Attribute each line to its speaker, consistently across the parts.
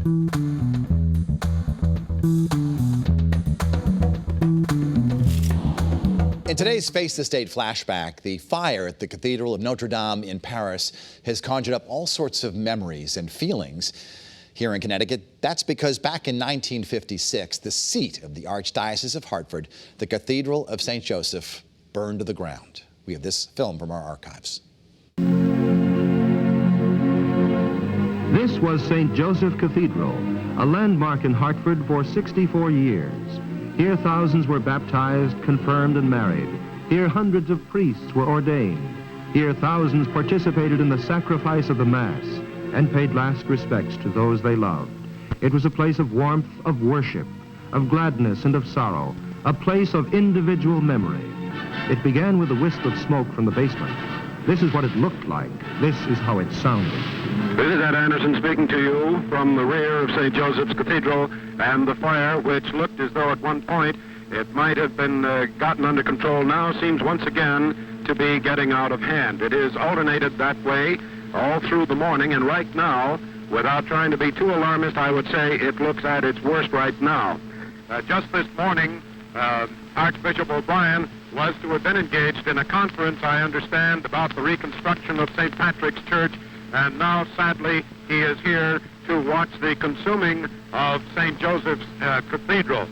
Speaker 1: In today's Face the State flashback, the fire at the Cathedral of Notre Dame in Paris has conjured up all sorts of memories and feelings. Here in Connecticut, that's because back in 1956, the seat of the Archdiocese of Hartford, the Cathedral of St. Joseph, burned to the ground. We have this film from our archives.
Speaker 2: This was St. Joseph Cathedral, a landmark in Hartford for 64 years. Here thousands were baptized, confirmed, and married. Here hundreds of priests were ordained. Here thousands participated in the sacrifice of the Mass and paid last respects to those they loved. It was a place of warmth, of worship, of gladness and of sorrow, a place of individual memory. It began with a wisp of smoke from the basement. This is what it looked like. This is how it sounded.
Speaker 3: This is Ed Anderson speaking to you from the rear of St. Joseph's Cathedral, and the fire, which looked as though at one point it might have been gotten under control, now seems once again to be getting out of hand. It is alternated that way all through the morning, and right now, without trying to be too alarmist, I would say it looks at its worst right now. Just this morning, Archbishop O'Brien was to have been engaged in a conference, I understand, about the reconstruction of St. Patrick's Church, and now, sadly, he is here to watch the consuming of St. Joseph's Cathedral.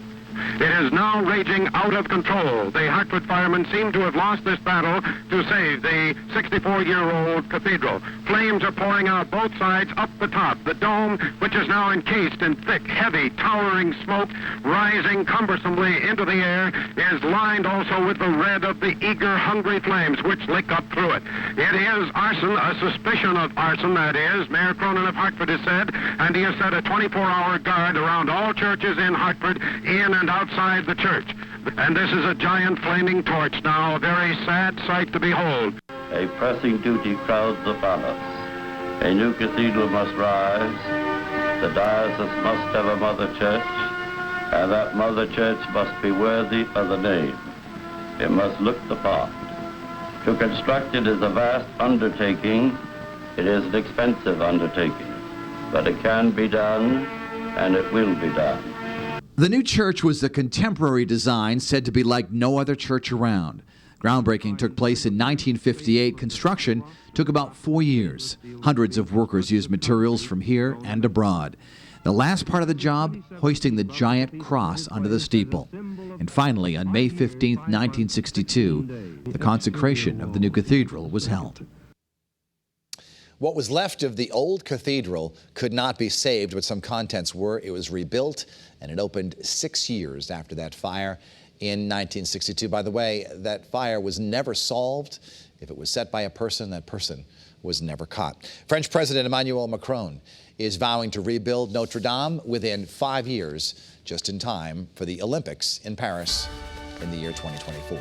Speaker 3: It is now raging out of control. The Hartford firemen seem to have lost this battle to save the 64-year-old cathedral. Flames are pouring out both sides up the top. The dome, which is now encased in thick, heavy, towering smoke, rising cumbersomely into the air, is lined also with the red of the eager, hungry flames which lick up through it. It is arson, a suspicion of arson, that is. Mayor Cronin of Hartford has said, and he has set a 24-hour guard around all churches in Hartford, in and outside the church. And this is a giant flaming torch now, a very sad sight to behold.
Speaker 4: A pressing duty crowds upon us. A new cathedral must rise. The diocese must have a mother church, and that mother church must be worthy of the name. It must look the part. To construct it is a vast undertaking. It is an expensive undertaking, but it can be done, and it will be done.
Speaker 5: The new church was a contemporary design said to be like no other church around. Groundbreaking took place in 1958. Construction took about 4 years. Hundreds of workers used materials from here and abroad. The last part of the job, hoisting the giant cross onto the steeple. And finally, on May 15, 1962, the consecration of the new cathedral was held.
Speaker 1: What was left of the old cathedral could not be saved, but some contents were. It was rebuilt, and it opened 6 years after that fire in 1962. By the way, that fire was never solved. If it was set by a person, that person was never caught. French President Emmanuel Macron is vowing to rebuild Notre Dame within 5 years, just in time for the Olympics in Paris in the year 2024.